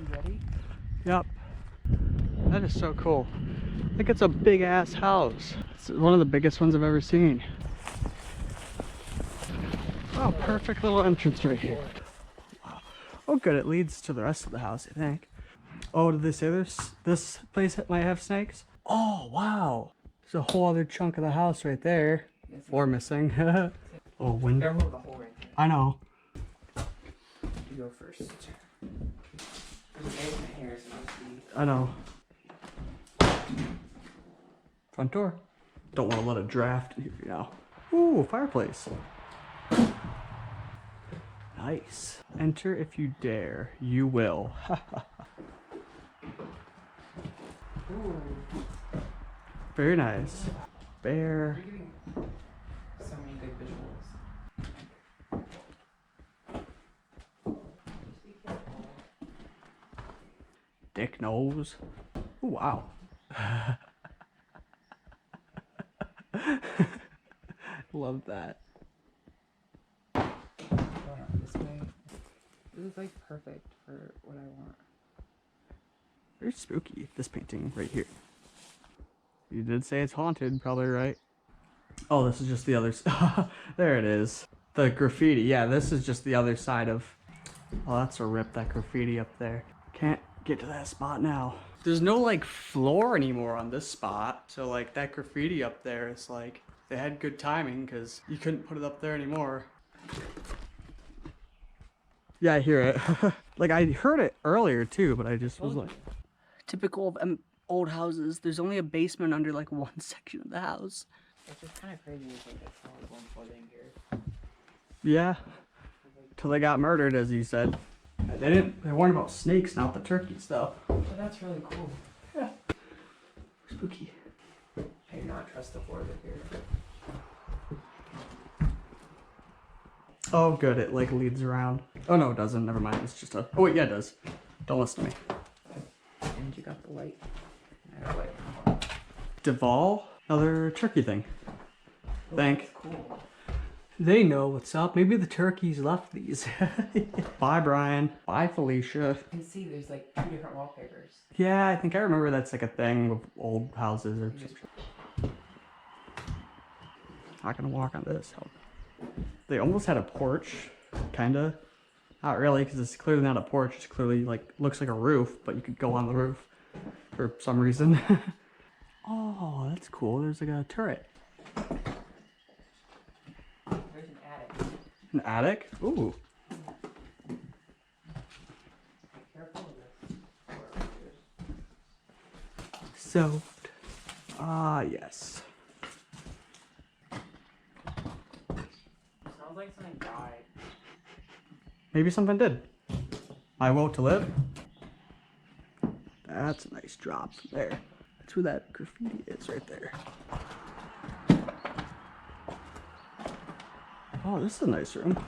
You ready? Yep. That is so cool. I think it's a big ass house. It's one of the biggest ones I've ever seen. Oh, perfect little entrance right here. Wow. Oh good, it leads to the rest of the house, I think. Oh, did they say this place might have snakes? Oh, wow. There's a whole other chunk of the house right there. Floor missing. Oh, window. Careful with the hole right there. I know. You go first. There's eggs in here, so I know. Front door. Don't want to let a draft in here now. Ooh, fireplace. Nice. Enter if you dare. You will. Ooh. Very nice. Bear. You're getting so many good visuals. Dick nose. Ooh, wow. Love that. This way. This is like perfect for what I want. Very spooky, this painting right here. You did say it's haunted, probably right. Oh, this is just the other side. There it is. The graffiti. Yeah, this is just the other side of... Oh, that's a rip, that graffiti up there. Can't get to that spot now. There's no like floor anymore on this spot. So like that graffiti up there is like, they had good timing because you couldn't put it up there anymore. Yeah, I hear it. Like I heard it earlier too, but I just was like... Typical of old houses, there's only a basement under like one section of the house. It's just kind of crazy with like a solid one flooding here. Yeah, till they got murdered, as you said. They warned about snakes, not the turkeys, though. But that's really cool. Yeah. Spooky. I do not trust the floors up here. Oh, good. It like leads around. Oh no, it doesn't. Never mind. It's just a. Oh wait, yeah, it does. Don't listen to me. And you got the light. I got light. Duval, another turkey thing. Oh, Think. Cool. They know what's up. Maybe the turkeys left these. Bye, Brian. Bye, Felicia. You can see there's like 2 different wallpapers. Yeah, I think I remember that's like a thing with old houses or something. Not gonna walk on this. They almost had a porch, kinda. Not really, because it's clearly not a porch. It's clearly like looks like a roof, but you could go on the roof for some reason. Oh, that's cool. There's like a turret. There's an attic. An attic? Ooh. Careful with this. So, yes. Sounds like something died. Maybe something did. My will to live. That's a nice drop from there. That's where that graffiti is right there. Oh, this is a nice room.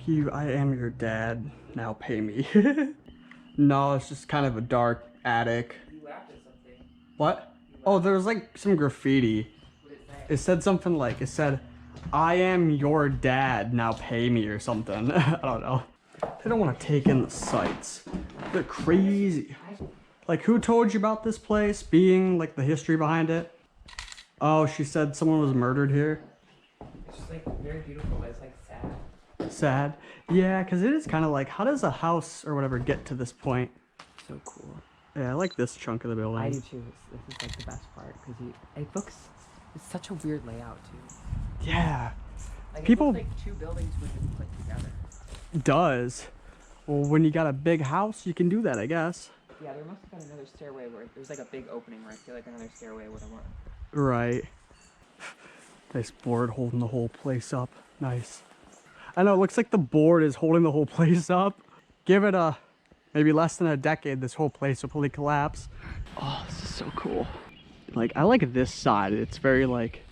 You, I am your dad. Now pay me. No, it's just kind of a dark attic. You laughed at something. What? Oh, there was like some graffiti. What did it say? It said something like, it said, I am your dad. Now pay me or something. I don't know. They don't want to take in the sights. They're crazy. Like, who told you about this place being like the history behind it? Oh, she said someone was murdered here. It's just like very beautiful, but it's like sad. Sad. Yeah, because it is kind of like, how does a house or whatever get to this point? So cool. Yeah, I like this chunk of the building. I do too. This is like the best part because it looks. It's such a weird layout too. Yeah. Like, People. It looks like 2 buildings were just put together. It does. Well, when you got a big house, you can do that, I guess. Yeah, there must have been another stairway where there's like a big opening where I feel like another stairway would have went. Right. Nice board holding the whole place up. Nice. I know, it looks like the board is holding the whole place up. Give it maybe less than a decade, this whole place will probably collapse. Oh, this is so cool. Like, I like this side. It's very like,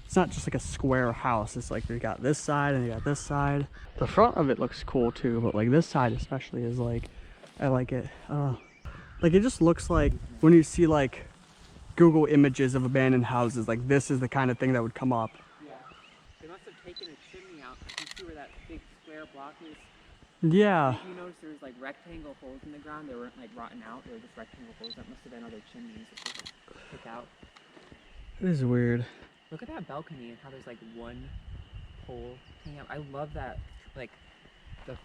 it's not just like a square house. It's like you got this side and you got this side. The front of it looks cool too, but like this side especially is like, I like it. Like it just looks like when you see like Google images of abandoned houses, like this is the kind of thing that would come up. Yeah. They must have taken a chimney out. You see where that big square block is? Yeah. You notice there was like rectangle holes in the ground. They weren't like rotten out. They were just rectangle holes. That must have been other chimneys that they took out. It is weird. Look at that balcony and how there's like one hole hanging out. I love that, like the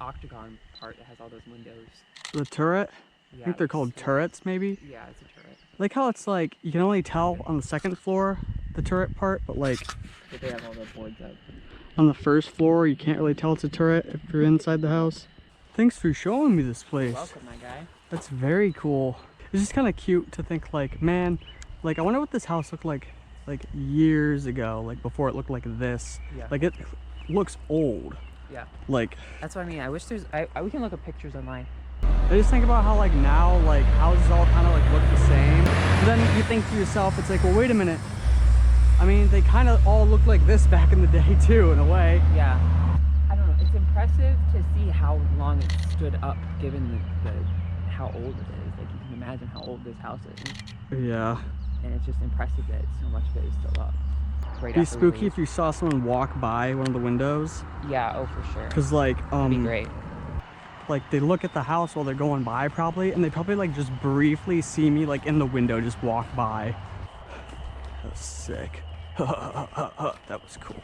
octagon part that has all those windows. The turret? Yeah, I think they're called turrets maybe? Yeah, it's a turret. Like how it's like, you can only tell on the second floor, the turret part, but like But they have all the boards up. on the first floor, you can't really tell it's a turret if you're inside the house. Thanks for showing me this place. Welcome, my guy. That's very cool. It's just kind of cute to think like, man, like I wonder what this house looked like years ago, like before it looked like this. Yeah. Like it looks old. Yeah. Like That's what I mean. I wish there's, we can look at pictures online. I just think about how like now like houses all kind of like look the same. But then you think to yourself, it's like, well, wait a minute. I mean, they kind of all looked like this back in the day too, in a way. Yeah. I don't know. It's impressive to see how long it stood up, given how old it is. Like you can imagine how old this house is. Yeah. And it's just impressive that so much of it is still up. Right. Be spooky if you saw someone walk by one of the windows. Yeah. Oh, for sure. Cause like That'd be great. Like they look at the house while they're going by probably, and they probably like just briefly see me like in the window just walk by. That was sick. That was cool.